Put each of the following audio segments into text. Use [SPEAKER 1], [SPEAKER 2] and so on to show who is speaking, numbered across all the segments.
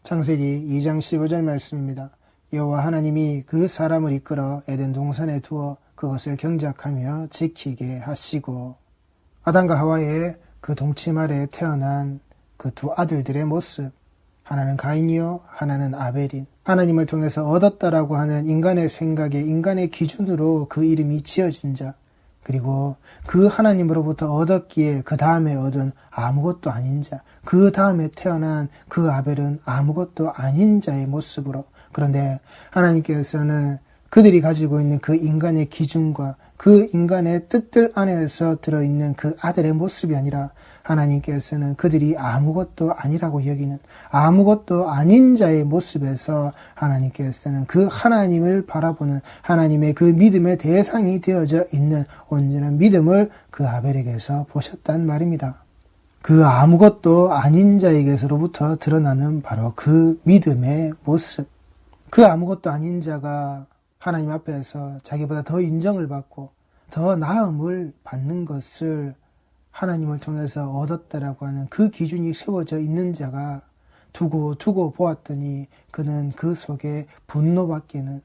[SPEAKER 1] 창세기 2장 15절 말씀입니다. 여호와 하나님이 그 사람을 이끌어 에덴 동산에 두어 그것을 경작하며 지키게 하시고, 아담과 하와의 그 동침 아래 태어난 그 두 아들들의 모습, 하나는 가인이요 하나는 아벨인, 하나님을 통해서 얻었다라고 하는 인간의 생각에, 인간의 기준으로 그 이름이 지어진 자, 그리고 그 하나님으로부터 얻었기에 그 다음에 얻은 아무것도 아닌 자, 그 다음에 태어난 그 아벨은 아무것도 아닌 자의 모습으로, 그런데 하나님께서는 그들이 가지고 있는 그 인간의 기준과 그 인간의 뜻들 안에서 들어있는 그 아들의 모습이 아니라 하나님께서는 그들이 아무것도 아니라고 여기는, 아무것도 아닌 자의 모습에서 하나님께서는 그 하나님을 바라보는, 하나님의 그 믿음의 대상이 되어져 있는 온전한 믿음을 그 아벨에게서 보셨단 말입니다. 그 아무것도 아닌 자에게서로부터 드러나는 바로 그 믿음의 모습, 그 아무것도 아닌 자가 하나님 앞에서 자기보다 더 인정을 받고 더 나음을 받는 것을 하나님을 통해서 얻었다라고 하는 그 기준이 세워져 있는 자가 두고 보았더니 그는 그 속에 분노밖에는,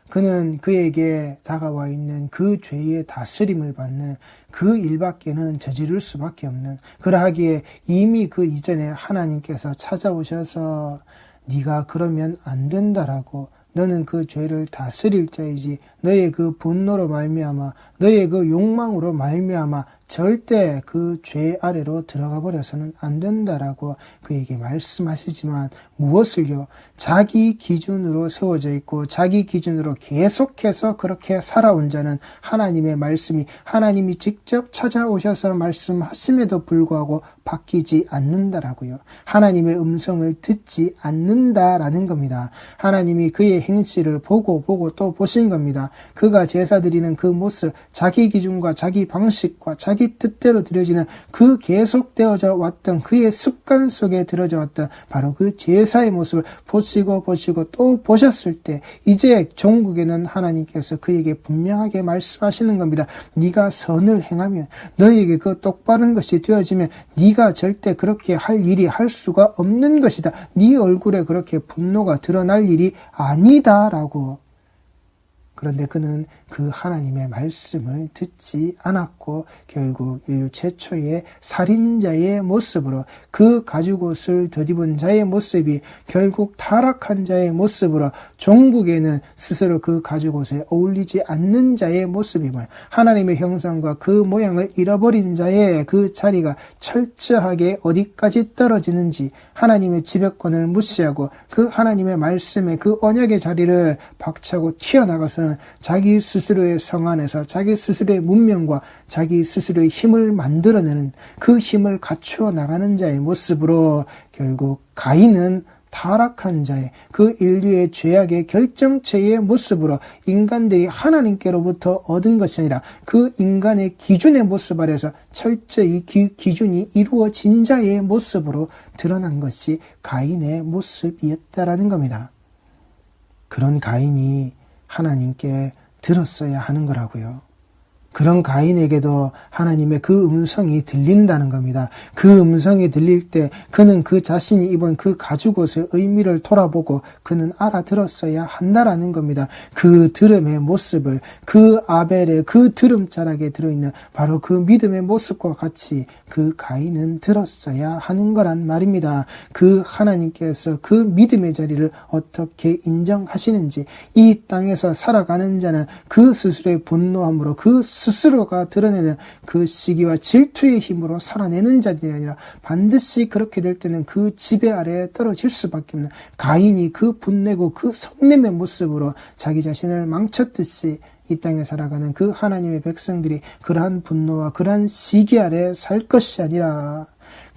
[SPEAKER 1] 그는 그에게 다가와 있는 그 죄의 다스림을 받는 그 일밖에는 저지를 수밖에 없는, 그러하기에 이미 그 이전에 하나님께서 찾아오셔서 네가 그러면 안 된다라고, 너는 그 죄를 다스릴 자이지 너의 그 분노로 말미암아, 너의 그 욕망으로 말미암아 절대 그 죄 아래로 들어가 버려서는 안 된다라고 그에게 말씀하시지만, 무엇을요? 자기 기준으로 세워져 있고 자기 기준으로 계속해서 그렇게 살아온 자는 하나님의 말씀이, 하나님이 직접 찾아오셔서 말씀하심에도 불구하고 바뀌지 않는다라고요. 하나님의 음성을 듣지 않는다라는 겁니다. 하나님이 그의 행실을 보고 또 보신 겁니다. 그가 제사 드리는 그 모습, 자기 기준과 자기 방식과 자기 뜻대로 드려지는 그 계속되어져 왔던 그의 습관 속에 들어져 왔던 바로 그 제사의 모습을 보시고 또 보셨을 때, 이제 종국에는 하나님께서 그에게 분명하게 말씀하시는 겁니다. 네가 선을 행하면, 너에게 그 똑바른 것이 되어지면 네가 절대 그렇게 할 일이 할 수가 없는 것이다. 네 얼굴에 그렇게 분노가 드러날 일이 아니다라고. 그런데 그는 그 하나님의 말씀을 듣지 않았고 결국 인류 최초의 살인자의 모습으로, 그 가죽옷을 덧입은 자의 모습이 결국 타락한 자의 모습으로, 종국에는 스스로 그 가죽옷에 어울리지 않는 자의 모습임을, 하나님의 형상과 그 모양을 잃어버린 자의 그 자리가 철저하게 어디까지 떨어지는지, 하나님의 지배권을 무시하고 그 하나님의 말씀의 그 언약의 자리를 박차고 튀어나가서는 자기 스스로의 성 안에서 자기 스스로의 문명과 자기 스스로의 힘을 만들어내는, 그 힘을 갖추어 나가는 자의 모습으로, 결국 가인은 타락한 자의, 그 인류의 죄악의 결정체의 모습으로 인간들이 하나님께로부터 얻은 것이 아니라 그 인간의 기준의 모습 아래서 철저히 기준이 이루어진 자의 모습으로 드러난 것이 가인의 모습이었다라는 겁니다. 그런 가인이 하나님께 들었어야 하는 거라고요. 그런 가인에게도 하나님의 그 음성이 들린다는 겁니다. 그 음성이 들릴 때 그는 그 자신이 입은 그 가죽옷의 의미를 돌아보고 그는 알아들었어야 한다라는 겁니다. 그 들음의 모습을, 그 아벨의 그 들음자락에 들어있는 바로 그 믿음의 모습과 같이 그 가인은 들었어야 하는 거란 말입니다. 그 하나님께서 그 믿음의 자리를 어떻게 인정하시는지, 이 땅에서 살아가는 자는 그 스스로의 분노함으로, 그 스스로가 드러내는 그 시기와 질투의 힘으로 살아내는 자들이 아니라 반드시 그렇게 될 때는 그 지배 아래에 떨어질 수밖에 없는, 가인이 그 분내고 그 성냄의 모습으로 자기 자신을 망쳤듯이 이 땅에 살아가는 그 하나님의 백성들이 그러한 분노와 그러한 시기 아래 살 것이 아니라,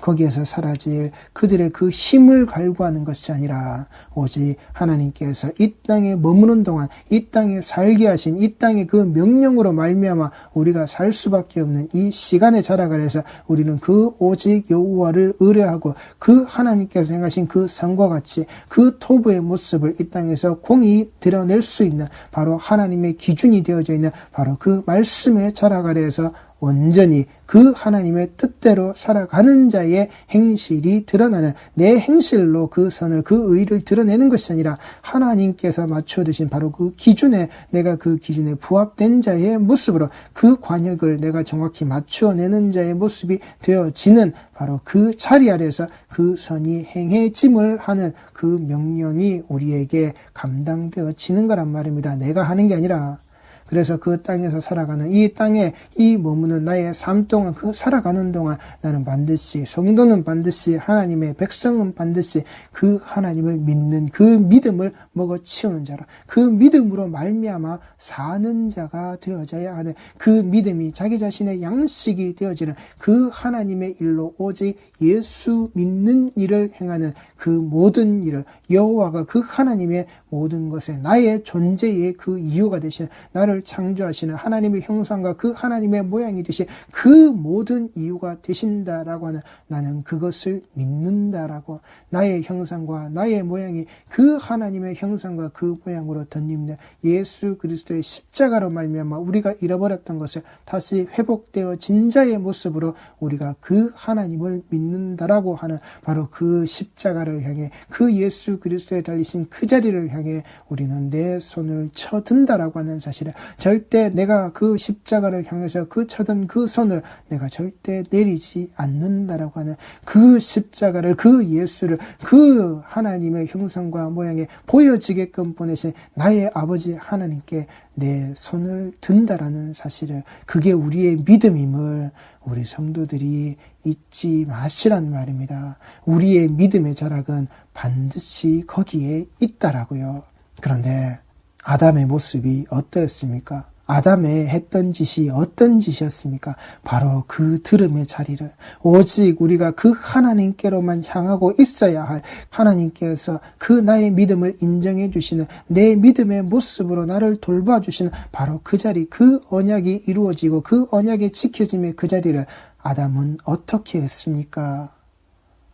[SPEAKER 1] 거기에서 사라질 그들의 그 힘을 갈구하는 것이 아니라 오직 하나님께서 이 땅에 머무는 동안 이 땅에 살게 하신, 이 땅의 그 명령으로 말미암아 우리가 살 수밖에 없는 이 시간의 자락 아래서 우리는 그 오직 여호와를 의뢰하고 그 하나님께서 행하신 그 성과 같이 그 토부의 모습을 이 땅에서 공히 드러낼 수 있는, 바로 하나님의 기준이 되어져 있는 바로 그 말씀의 자락 아래에서 온전히 그 하나님의 뜻대로 살아가는 자의 행실이 드러나는, 내 행실로 그 선을, 그 의를 드러내는 것이 아니라 하나님께서 맞춰두신 바로 그 기준에, 내가 그 기준에 부합된 자의 모습으로 그 관역을 내가 정확히 맞춰내는 자의 모습이 되어지는 바로 그 자리 아래에서 그 선이 행해짐을 하는 그 명령이 우리에게 감당되어지는 거란 말입니다. 내가 하는 게 아니라. 그래서 그 땅에서 살아가는, 이 땅에 이 머무는 나의 삶 동안, 그 살아가는 동안 나는 반드시, 성도는 반드시, 하나님의 백성은 반드시 그 하나님을 믿는 그 믿음을 먹어치우는 자라, 그 믿음으로 말미암아 사는 자가 되어져야 하는, 그 믿음이 자기 자신의 양식이 되어지는 그 하나님의 일로 오직 예수 믿는 일을 행하는 그 모든 일을, 여호와가 그 하나님의 모든 것에 나의 존재의 그 이유가 되시는, 나를 창조하시는 하나님의 형상과 그 하나님의 모양이 되신 그 모든 이유가 되신다라고 하는, 나는 그것을 믿는다라고, 나의 형상과 나의 모양이 그 하나님의 형상과 그 모양으로 덧입는 예수 그리스도의 십자가로 말미암아 우리가 잃어버렸던 것을 다시 회복되어진 자의 모습으로 우리가 그 하나님을 믿는다라고 하는 바로 그 십자가를 향해, 그 예수 그리스도에 달리신 그 자리를 향해 우리는 내 손을 쳐든다라고 하는 사실을, 절대 내가 그 십자가를 향해서 그 쳐든 그 손을 내가 절대 내리지 않는다라고 하는 그 십자가를, 그 예수를 그 하나님의 형상과 모양에 보여지게끔 보내신 나의 아버지 하나님께 내 손을 든다라는 사실을, 그게 우리의 믿음임을 우리 성도들이 잊지 마시란 말입니다. 우리의 믿음의 자락은 반드시 거기에 있다라고요. 그런데 아담의 모습이 어떠했습니까? 아담의 했던 짓이 어떤 짓이었습니까? 바로 그 들음의 자리를, 오직 우리가 그 하나님께로만 향하고 있어야 할, 하나님께서 그 나의 믿음을 인정해 주시는, 내 믿음의 모습으로 나를 돌봐주시는 바로 그 자리, 그 언약이 이루어지고 그 언약의 지켜짐의 그 자리를 아담은 어떻게 했습니까?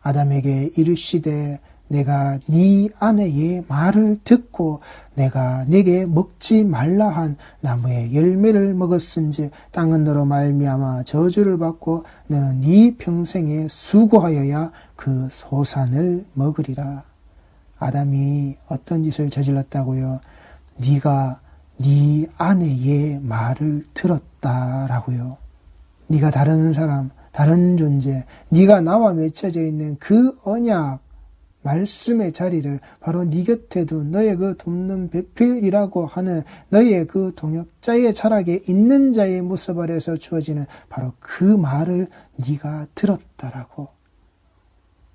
[SPEAKER 1] 아담에게 이르시되 내가 네 아내의 말을 듣고 내가 네게 먹지 말라 한 나무의 열매를 먹었은즉 땅은 너로 말미암아 저주를 받고 너는 네 평생에 수고하여야 그 소산을 먹으리라. 아담이 어떤 짓을 저질렀다고요? 네가 네 아내의 말을 들었다라고요. 네가 다른 사람, 다른 존재, 네가 나와 맺혀져 있는 그 언약 말씀의 자리를 바로 네 곁에 둔 너의 그 돕는 배필이라고 하는 너의 그 동역자의 자락에 있는 자의 모습 아래에서 주어지는 바로 그 말을 네가 들었다라고.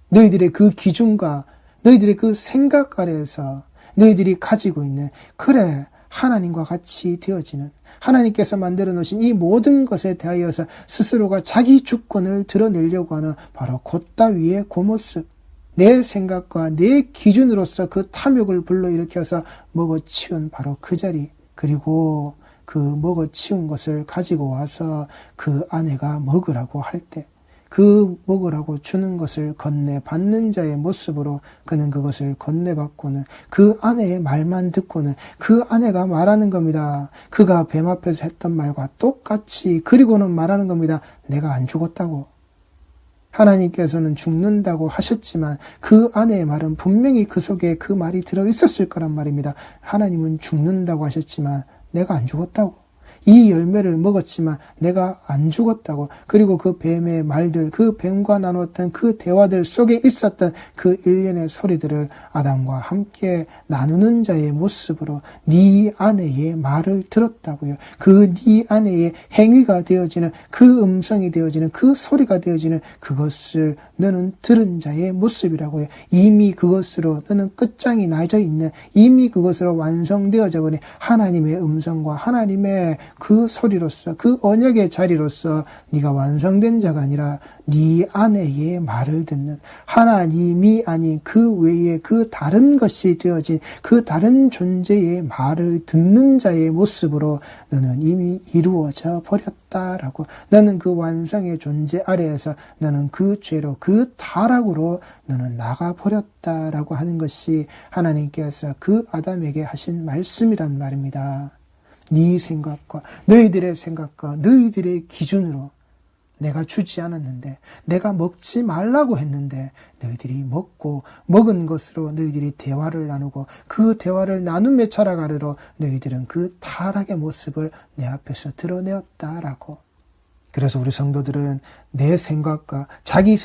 [SPEAKER 1] 너희들의 그 기준과 너희들의 그 생각 아래에서 너희들이 가지고 있는, 그래 하나님과 같이 되어지는, 하나님께서 만들어 놓으신 이 모든 것에 대하여서 스스로가 자기 주권을 드러내려고 하는 바로 곧다위의 그 모습, 내 생각과 내 기준으로서 그 탐욕을 불러일으켜서 먹어치운 바로 그 자리, 그리고 그 먹어치운 것을 가지고 와서 그 아내가 먹으라고 할 때, 그 먹으라고 주는 것을 건네받는 자의 모습으로 그는 그것을 건네받고는 그 아내의 말만 듣고는 그 아내가 말하는 겁니다. 그가 뱀 앞에서 했던 말과 똑같이, 그리고는 말하는 겁니다. 내가 안 죽었다고. 하나님께서는 죽는다고 하셨지만 그 아내의 말은 분명히 그 속에 그 말이 들어있었을 거란 말입니다. 하나님은 죽는다고 하셨지만 내가 안 죽었다고. 이 열매를 먹었지만 내가 안 죽었다고. 그리고 그 뱀의 말들, 그 뱀과 나눴던 그 대화들 속에 있었던 그 일련의 소리들을 아담과 함께 나누는 자의 모습으로 네 아내의 말을 들었다고요. 그 네 아내의 행위가 되어지는, 그 음성이 되어지는, 그 소리가 되어지는 그것을 너는 들은 자의 모습이라고요. 이미 그것으로 너는 끝장이 나져 있는, 이미 그것으로 완성되어져 버린 하나님의 음성과 하나님의 그 소리로서, 그 언약의 자리로서 네가 완성된 자가 아니라 네 아내의 말을 듣는, 하나님이 아닌 그 외에 그 다른 것이 되어진 그 다른 존재의 말을 듣는 자의 모습으로 너는 이미 이루어져 버렸다라고. 너는 그 완성의 존재 아래에서 너는 그 죄로, 그 타락으로 너는 나가 버렸다라고 하는 것이 하나님께서 그 아담에게 하신 말씀이란 말입니다. 네 생각과 너희들의 생각과 너희들의 기준으로 내가 주지 않았는데, 내가 먹지 말라고 했는데 너희들이 먹고 먹은 것으로 너희들이 대화를 나누고 그 대화를 나눔에 자라가르러 너희들은 그 타락의 모습을 내 앞에서 드러내었다라고. 그래서 우리 성도들은 내 생각과 자기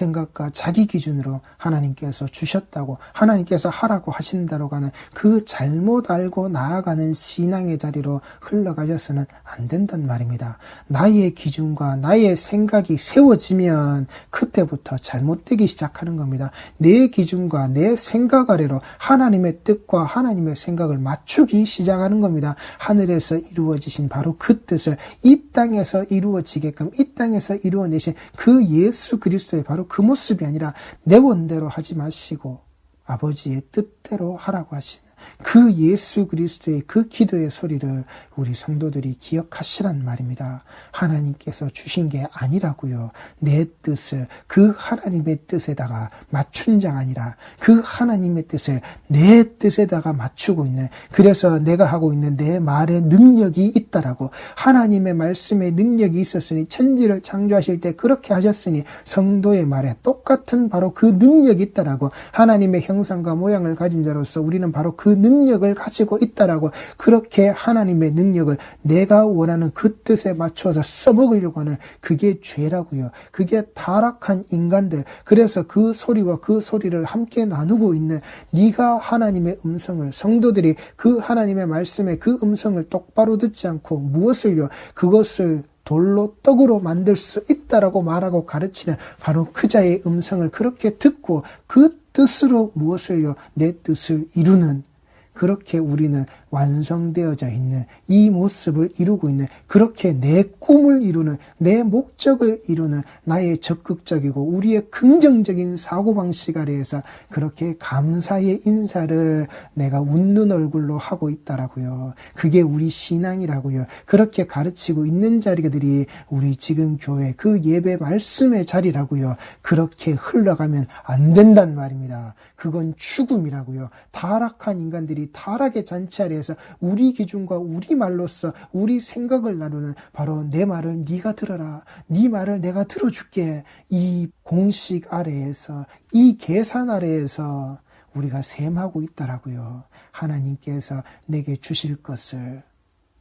[SPEAKER 1] 기준으로 하나님께서 주셨다고, 하나님께서 하라고 하신다고 하는 그 잘못 알고 나아가는 신앙의 자리로 흘러가셔서는 안 된단 말입니다. 나의 기준과 나의 생각이 세워지면 그때부터 잘못되기 시작하는 겁니다. 내 기준과 내 생각 아래로 하나님의 뜻과 하나님의 생각을 맞추기 시작하는 겁니다. 하늘에서 이루어지신 바로 그 뜻을 이 땅에서 이루어지게끔 이 땅에서 이루어내신 그 예수 그리스도의 바로 그 모습이 아니라 내 원대로 하지 마시고 아버지의 뜻대로 하라고 하시는 그 예수 그리스도의 그 기도의 소리를 우리 성도들이 기억하시란 말입니다. 하나님께서 주신 게 아니라고요. 내 뜻을 그 하나님의 뜻에다가 맞춘 자가 아니라 그 하나님의 뜻을 내 뜻에다가 맞추고 있는, 그래서 내가 하고 있는 내 말에 능력이 있다라고. 하나님의 말씀에 능력이 있었으니 천지를 창조하실 때 그렇게 하셨으니 성도의 말에 똑같은 바로 그 능력이 있다라고. 하나님의 형상과 모양을 가진 자로서 우리는 바로 그 능력을 가지고 있다라고. 그렇게 하나님의 능력을 내가 원하는 그 뜻에 맞춰서 써먹으려고 하는 그게 죄라고요. 그게 타락한 인간들. 그래서 그 소리와 그 소리를 함께 나누고 있는 네가 하나님의 음성을, 성도들이 그 하나님의 말씀에 그 음성을 똑바로 듣지 않고 무엇을요? 그것을 돌로 떡으로 만들 수 있다라고 말하고 가르치는 바로 그 자의 음성을 그렇게 듣고 그 뜻으로 무엇을요? 내 뜻을 이루는, 그렇게 우리는 완성되어져 있는 이 모습을 이루고 있는, 그렇게 내 꿈을 이루는, 내 목적을 이루는 나의 적극적이고 우리의 긍정적인 사고방식 아래에서 그렇게 감사의 인사를 내가 웃는 얼굴로 하고 있다라고요. 그게 우리 신앙이라고요. 그렇게 가르치고 있는 자리들이 우리 지금 교회 그 예배 말씀의 자리라고요. 그렇게 흘러가면 안 된단 말입니다. 그건 죽음이라고요. 타락한 인간들이 타락의 잔치 아래에서 우리 기준과 우리 말로써 우리 생각을 나누는 바로 내 말을 네가 들어라, 네 말을 내가 들어줄게, 이 공식 아래에서, 이 계산 아래에서 우리가 셈하고 있다라고요. 하나님께서 내게 주실 것을,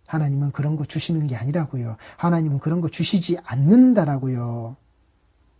[SPEAKER 1] 하나님은 그런 거 주시는 게 아니라고요. 하나님은 그런 거 주시지 않는다라고요.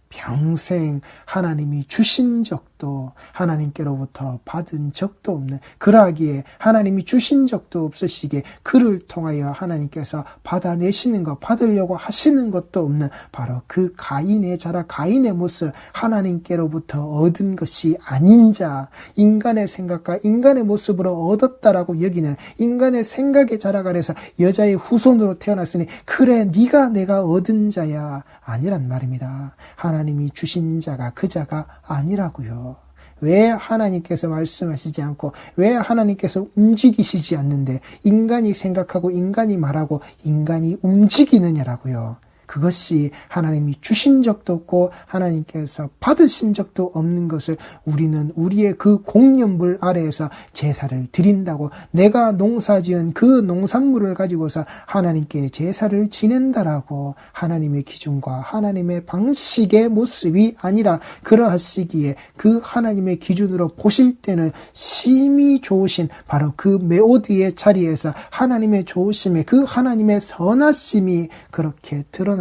[SPEAKER 1] 평생 하나님이 주신 적도 하나님께로부터 받은 적도 없는, 그러하기에 하나님이 주신 적도 없으시기에 그를 통하여 하나님께서 받아내시는 것, 받으려고 하시는 것도 없는 바로 그 가인의 자라, 가인의 모습, 하나님께로부터 얻은 것이 아닌 자, 인간의 생각과 인간의 모습으로 얻었다라고 여기는, 인간의 생각의 자락 아래서 여자의 후손으로 태어났으니 그래 네가 내가 얻은 자야, 아니란 말입니다. 하나님이 주신 자가 그 자가 아니라고요. 왜 하나님께서 말씀하시지 않고 왜 하나님께서 움직이시지 않는데 인간이 생각하고 인간이 말하고 인간이 움직이느냐라고요. 그것이 하나님이 주신 적도 없고 하나님께서 받으신 적도 없는 것을 우리는 우리의 그 공연불 아래에서 제사를 드린다고, 내가 농사지은 그 농산물을 가지고서 하나님께 제사를 지낸다라고 하나님의 기준과 하나님의 방식의 모습이 아니라, 그러하시기에 그 하나님의 기준으로 보실 때는 심히 좋으신 바로 그 메오드의 자리에서 하나님의 좋으심에 그 하나님의 선하심이 그렇게 드러났지만,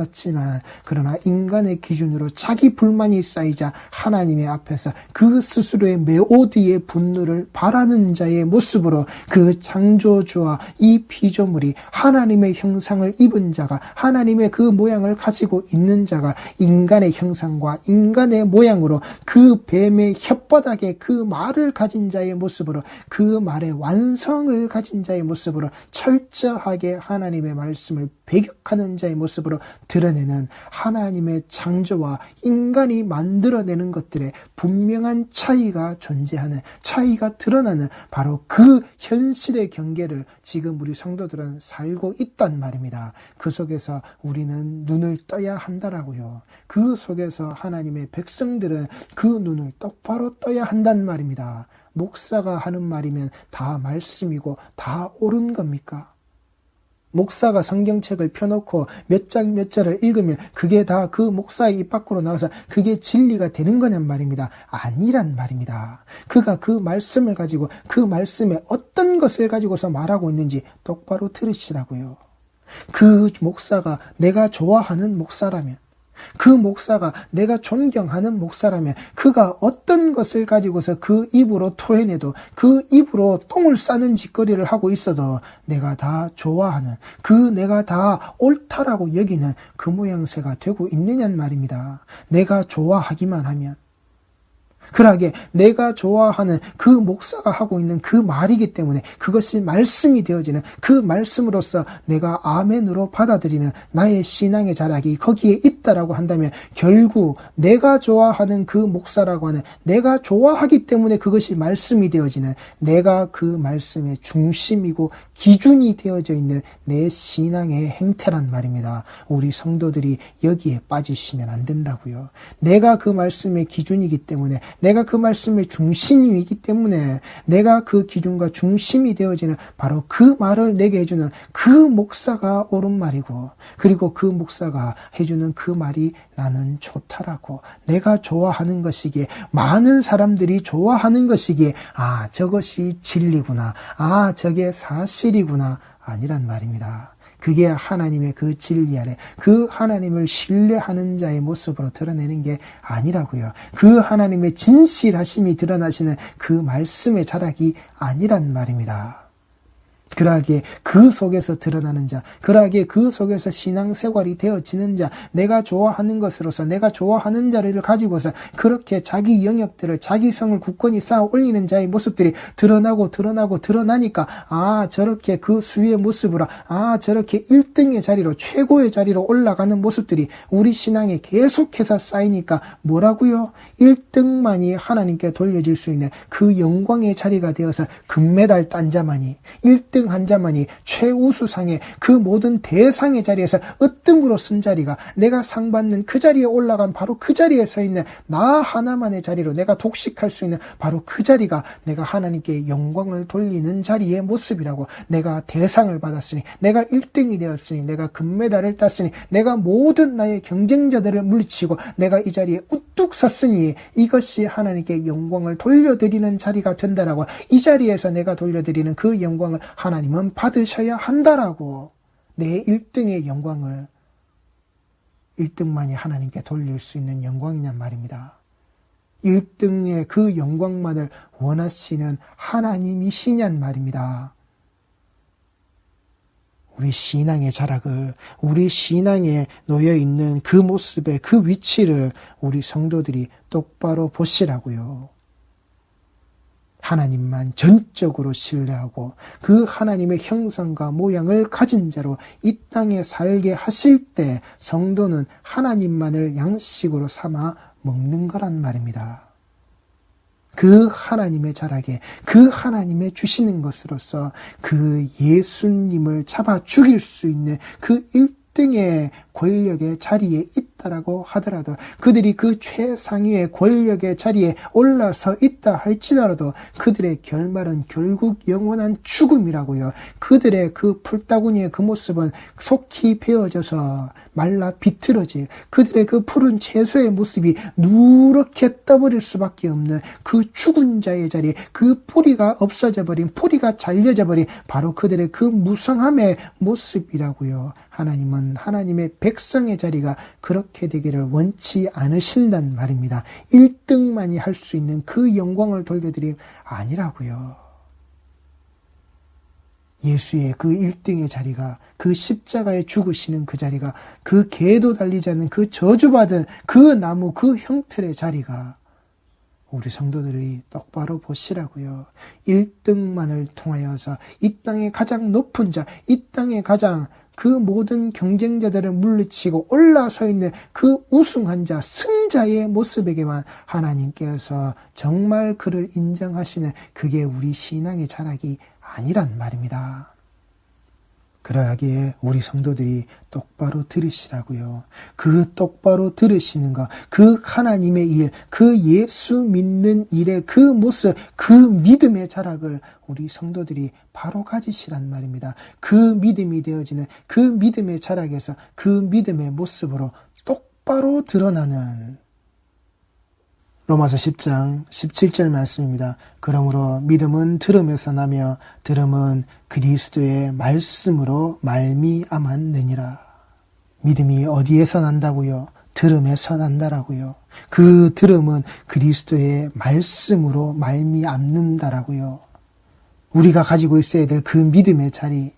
[SPEAKER 1] 그러나 인간의 기준으로 자기 불만이 쌓이자 하나님의 앞에서 그 스스로의 메오드의 분노를 바라는 자의 모습으로 그 창조주와 이 피조물이 하나님의 형상을 입은 자가, 하나님의 그 모양을 가지고 있는 자가 인간의 형상과 인간의 모양으로 그 뱀의 혓바닥에 그 말을 가진 자의 모습으로, 그 말의 완성을 가진 자의 모습으로 철저하게 하나님의 말씀을 배격하는 자의 모습으로 드러내는 하나님의 창조와 인간이 만들어내는 것들의 분명한 차이가 존재하는, 차이가 드러나는 바로 그 현실의 경계를 지금 우리 성도들은 살고 있단 말입니다. 그 속에서 우리는 눈을 떠야 한다라고요. 그 속에서 하나님의 백성들은 그 눈을 똑바로 떠야 한단 말입니다. 목사가 하는 말이면 다 말씀이고 다 옳은 겁니까? 목사가 성경책을 펴놓고 몇 장 몇 절을 읽으면 그게 다 그 목사의 입 밖으로 나와서 그게 진리가 되는 거냔 말입니다. 아니란 말입니다. 그가 그 말씀을 가지고 그 말씀에 어떤 것을 가지고서 말하고 있는지 똑바로 들으시라고요. 그 목사가 내가 좋아하는 목사라면, 그 목사가 내가 존경하는 목사라면 그가 어떤 것을 가지고서 그 입으로 토해내도 그 입으로 똥을 싸는 짓거리를 하고 있어도 내가 다 좋아하는, 내가 다 옳다라고 여기는 그 모양새가 되고 있느냐는 말입니다. 내가 좋아하기만 하면, 그러하게 내가 좋아하는 그 목사가 하고 있는 그 말이기 때문에 그것이 말씀이 되어지는, 그 말씀으로서 내가 아멘으로 받아들이는 나의 신앙의 자락이 거기에 있다라고 한다면 결국 내가 좋아하는 그 목사라고 하는, 내가 좋아하기 때문에 그것이 말씀이 되어지는, 내가 그 말씀의 중심이고 기준이 되어져 있는 내 신앙의 행태란 말입니다. 우리 성도들이 여기에 빠지시면 안 된다고요. 내가 그 말씀의 기준이기 때문에, 내가 그 말씀의 중심이기 때문에, 내가 그 기준과 중심이 되어지는 바로 그 말을 내게 해주는 그 목사가 옳은 말이고, 그리고 그 목사가 해주는 그 말이 나는 좋다라고, 내가 좋아하는 것이기에, 많은 사람들이 좋아하는 것이기에 저것이 진리구나, 저게 사실이구나, 아니란 말입니다. 그게 하나님의 그 진리 아래 그 하나님을 신뢰하는 자의 모습으로 드러내는 게 아니라고요. 그 하나님의 진실하심이 드러나시는 그 말씀의 자락이 아니란 말입니다. 그러하게 그 속에서 드러나는 자, 그러하게 그 속에서 신앙생활이 되어지는 자, 내가 좋아하는 것으로서 내가 좋아하는 자를 가지고서 그렇게 자기 영역들을, 자기 성을 굳건히 쌓아 올리는 자의 모습들이 드러나니까 저렇게 그 수의 모습으로 저렇게 1등의 자리로, 최고의 자리로 올라가는 모습들이 우리 신앙에 계속해서 쌓이니까 뭐라고요? 1등만이 하나님께 돌려질 수 있는 그 영광의 자리가 되어서 금메달 딴 자만이, 1등 한 자만이 최우수상의 그 모든 대상의 자리에서 으뜸으로 쓴 자리가, 내가 상 받는 그 자리에 올라간 바로 그 자리에 서 있는 나 하나만의 자리로 내가 독식할 수 있는 바로 그 자리가 내가 하나님께 영광을 돌리는 자리의 모습이라고. 내가 대상을 받았으니, 내가 1등이 되었으니, 내가 금메달을 땄으니, 내가 모든 나의 경쟁자들을 물리치고 내가 이 자리에 우뚝 섰으니 이것이 하나님께 영광을 돌려드리는 자리가 된다라고. 이 자리에서 내가 돌려드리는 그 영광을 하나님은 받으셔야 한다라고. 내 1등의 영광을 1등만이 하나님께 돌릴 수 있는 영광이냔 말입니다. 1등의 그 영광만을 원하시는 하나님이시냔 말입니다. 우리 신앙의 자락을, 우리 신앙에 놓여있는 그 모습의 그 위치를 우리 성도들이 똑바로 보시라고요. 하나님만 전적으로 신뢰하고 그 하나님의 형상과 모양을 가진 자로 이 땅에 살게 하실 때 성도는 하나님만을 양식으로 삼아 먹는 거란 말입니다. 그 하나님의 자락에, 그 하나님의 주시는 것으로서 그 예수님을 잡아 죽일 수 있는 그 1등의 권력의 자리에 있다라고 하더라도, 그들이 그 최상위의 권력의 자리에 올라서 있다 할지라도 그들의 결말은 결국 영원한 죽음이라고요. 그들의 그 풀따구니의 그 모습은 속히 베어져서 말라 비틀어질, 그들의 그 푸른 채소의 모습이 누렇게 떠버릴 수밖에 없는 그 죽은 자의 자리, 그 뿌리가 없어져 버린, 뿌리가 잘려져 버린 바로 그들의 그 무성함의 모습이라고요. 하나님은 하나님의 백성의 자리가 그렇게 되기를 원치 않으신단 말입니다. 1등만이 할 수 있는 그 영광을 돌려드림 아니라고요. 예수의 그 1등의 자리가, 그 십자가에 죽으시는 그 자리가, 그 개도 달리지 않는 그 저주받은 그 나무, 그 형틀의 자리가 우리 성도들이 똑바로 보시라고요. 1등만을 통하여서 이 땅의 가장 높은 자, 이 땅의 가장 그 모든 경쟁자들을 물리치고 올라서 있는 그 우승한 자, 승자의 모습에게만 하나님께서 정말 그를 인정하시는, 그게 우리 신앙의 자락이 아니란 말입니다. 그러하기에 우리 성도들이 똑바로 들으시라고요. 그 똑바로 들으시는 것, 그 하나님의 일, 그 예수 믿는 일의 그 모습, 그 믿음의 자락을 우리 성도들이 바로 가지시란 말입니다. 그 믿음이 되어지는 그 믿음의 자락에서 그 믿음의 모습으로 똑바로 드러나는 로마서 10장 17절 말씀입니다. 그러므로 믿음은 들음에서 나며 들음은 그리스도의 말씀으로 말미암았느니라. 믿음이 어디에서 난다고요? 들음에서 난다라고요. 그 들음은 그리스도의 말씀으로 말미암는다라고요. 우리가 가지고 있어야 될 그 믿음의 자리,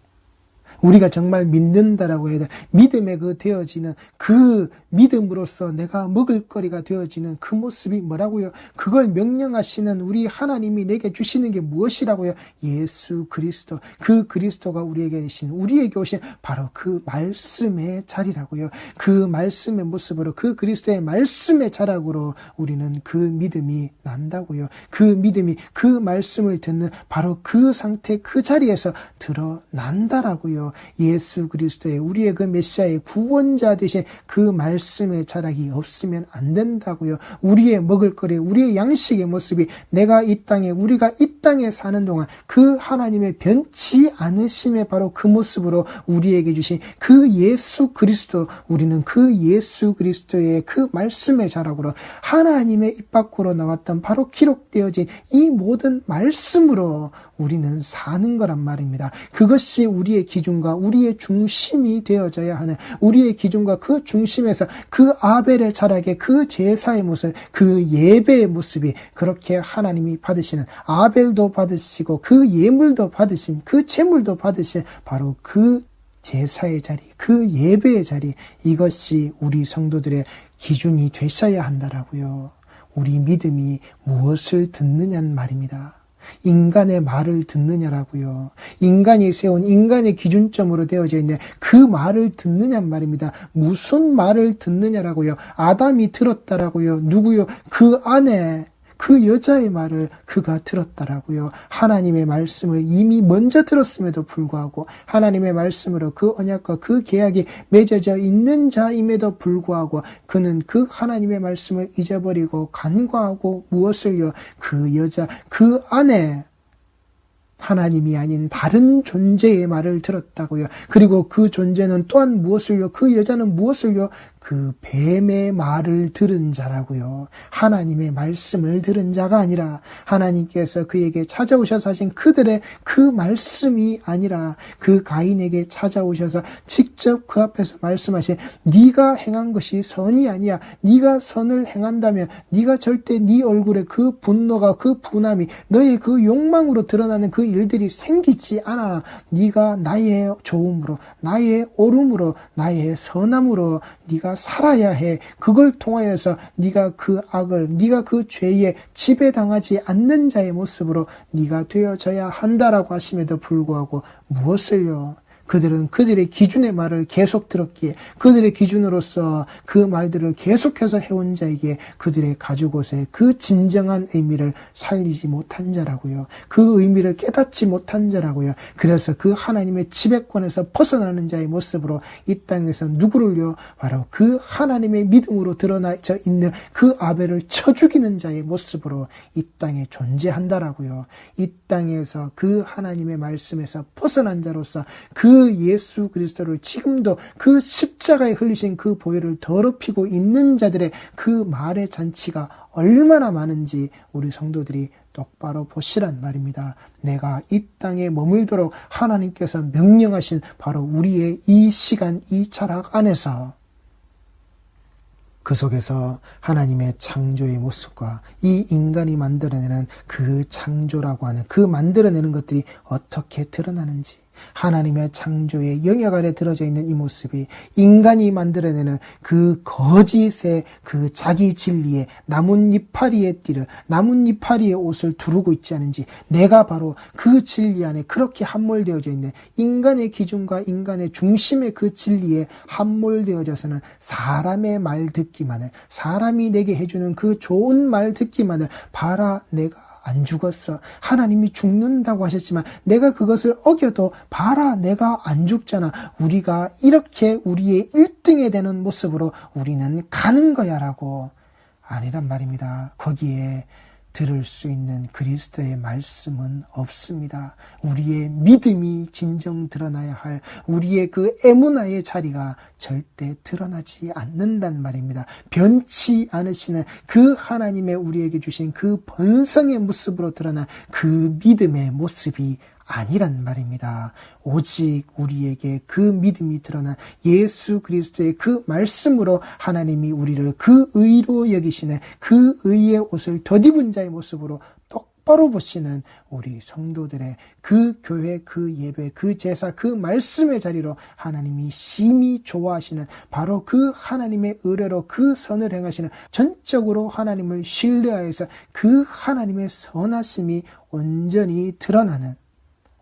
[SPEAKER 1] 우리가 정말 믿는다라고 해야 돼. 믿음에 그 되어지는 그 믿음으로써 내가 먹을 거리가 되어지는 그 모습이 뭐라고요? 그걸 명령하시는 우리 하나님이 내게 주시는 게 무엇이라고요? 예수 그리스도. 그 그리스도가 우리에게 계신, 우리에게 오신 바로 그 말씀의 자리라고요. 그 말씀의 모습으로, 그 그리스도의 말씀의 자락으로 우리는 그 믿음이 난다고요. 그 믿음이 그 말씀을 듣는 바로 그 상태, 그 자리에서 드러난다라고요. 예수 그리스도의 우리의 그 메시아의 구원자 되신 그 말씀의 자락이 없으면 안 된다고요. 우리의 먹을거리, 우리의 양식의 모습이 내가 이 땅에, 우리가 이 땅에 사는 동안 그 하나님의 변치 않으심의 바로 그 모습으로 우리에게 주신 그 예수 그리스도, 우리는 그 예수 그리스도의 그 말씀의 자락으로 하나님의 입 밖으로 나왔던 바로 기록되어진 이 모든 말씀으로 우리는 사는 거란 말입니다. 그것이 우리의 기준과 우리의 중심이 되어져야 하는, 우리의 기준과 그 중심에서 그 아벨의 자락의 그 제사의 모습, 그 예배의 모습이 그렇게 하나님이 받으시는, 아벨도 받으시고 그 예물도 받으신, 그 제물도 받으신 바로 그 제사의 자리, 그 예배의 자리, 이것이 우리 성도들의 기준이 되셔야 한다라고요. 우리 믿음이 무엇을 듣느냐는 말입니다. 인간의 말을 듣느냐라고요. 인간이 세운 인간의 기준점으로 되어져 있는 그 말을 듣느냐는 말입니다. 무슨 말을 듣느냐라고요. 아담이 들었다라고요. 누구요? 그 아내, 그 여자의 말을 그가 들었다라고요. 하나님의 말씀을 이미 먼저 들었음에도 불구하고, 하나님의 말씀으로 그 언약과 그 계약이 맺어져 있는 자임에도 불구하고 그는 그 하나님의 말씀을 잊어버리고 간과하고 무엇을요? 그 여자, 그 아내, 하나님이 아닌 다른 존재의 말을 들었다고요. 그리고 그 존재는 또한 무엇을요? 그 여자는 무엇을요? 그 뱀의 말을 들은 자라고요. 하나님의 말씀을 들은 자가 아니라 하나님께서 그에게 찾아오셔서 하신 그들의 그 말씀이 아니라 그 가인에게 찾아오셔서 직접 그 앞에서 말씀하신, 네가 행한 것이 선이 아니야. 네가 선을 행한다면 네가 절대 네 얼굴에 그 분노가, 그 분함이, 너의 그 욕망으로 드러나는 그 일들이 생기지 않아. 네가 나의 좋음으로, 나의 옳음으로, 나의 선함으로 네가 살아야 해. 그걸 통하여서 네가 그 악을, 네가 그 죄에 지배당하지 않는 자의 모습으로 네가 되어져야 한다라고 하심에도 불구하고 무엇을요? 그들은 그들의 기준의 말을 계속 들었기에, 그들의 기준으로서 그 말들을 계속해서 해온 자에게 그들의 가죽옷의 그 진정한 의미를 살리지 못한 자라고요. 그 의미를 깨닫지 못한 자라고요. 그래서 그 하나님의 지배권에서 벗어나는 자의 모습으로 이 땅에서 누구를요? 바로 그 하나님의 믿음으로 드러나져 있는 그 아벨을 쳐 죽이는 자의 모습으로 이 땅에 존재한다라고요. 이 땅에서 그 하나님의 말씀에서 벗어난 자로서 그 예수 그리스도를 지금도 그 십자가에 흘리신 그 보혈을 더럽히고 있는 자들의 그 말의 잔치가 얼마나 많은지 우리 성도들이 똑바로 보시란 말입니다. 내가 이 땅에 머물도록 하나님께서 명령하신 바로 우리의 이 시간, 이 철학 안에서 그 속에서 하나님의 창조의 모습과 이 인간이 만들어내는 그 창조라고 하는 그 만들어내는 것들이 어떻게 드러나는지, 하나님의 창조의 영역 아래 들어져 있는 이 모습이 인간이 만들어내는 그 거짓의 그 자기 진리에 나뭇잎파리의 띠를, 나뭇잎파리의 옷을 두르고 있지 않은지, 내가 바로 그 진리 안에 그렇게 함몰되어져 있는 인간의 기준과 인간의 중심의 그 진리에 함몰되어져서는 사람의 말 듣기만을, 사람이 내게 해주는 그 좋은 말 듣기만을 바라 내가 안 죽었어. 하나님이 죽는다고 하셨지만 내가 그것을 어겨도 봐라, 내가 안 죽잖아. 우리가 이렇게 우리의 1등에 되는 모습으로 우리는 가는 거야 라고. 아니란 말입니다. 거기에 들을 수 있는 그리스도의 말씀은 없습니다. 우리의 믿음이 진정 드러나야 할 우리의 그 에무나의 자리가 절대 드러나지 않는단 말입니다. 변치 않으시는 그 하나님의 우리에게 주신 그 번성의 모습으로 드러난 그 믿음의 모습이 아니란 말입니다. 오직 우리에게 그 믿음이 드러난 예수 그리스도의 그 말씀으로 하나님이 우리를 그 의로 여기시는 그 의의 옷을 덧입은 자의 모습으로 똑바로 보시는 우리 성도들의 그 교회, 그 예배, 그 제사, 그 말씀의 자리로 하나님이 심히 좋아하시는 바로 그 하나님의 의뢰로 그 선을 행하시는, 전적으로 하나님을 신뢰하여서 그 하나님의 선하심이 온전히 드러나는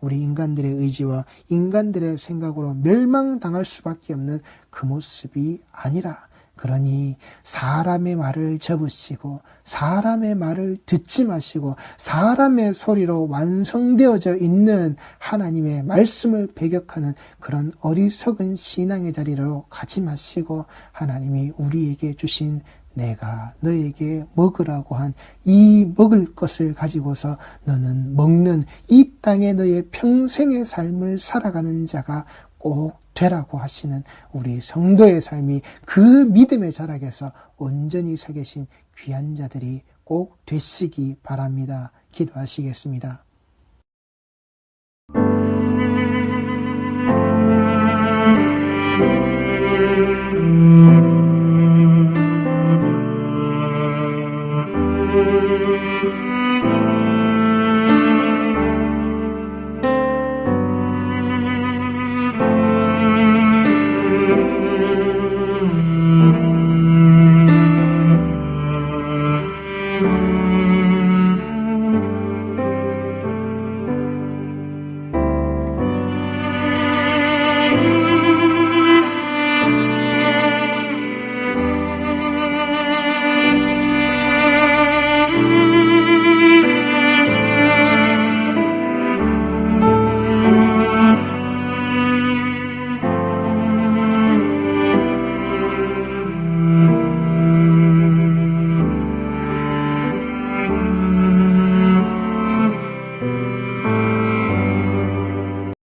[SPEAKER 1] 우리 인간들의 의지와 인간들의 생각으로 멸망당할 수밖에 없는 그 모습이 아니라, 그러니 사람의 말을 접으시고 사람의 말을 듣지 마시고 사람의 소리로 완성되어져 있는 하나님의 말씀을 배격하는 그런 어리석은 신앙의 자리로 가지 마시고, 하나님이 우리에게 주신 내가 너에게 먹으라고 한 이 먹을 것을 가지고서 너는 먹는 이 땅에 너의 평생의 삶을 살아가는 자가 꼭 되라고 하시는 우리 성도의 삶이 그 믿음의 자락에서 온전히 서 계신 귀한 자들이 꼭 되시기 바랍니다. 기도하시겠습니다.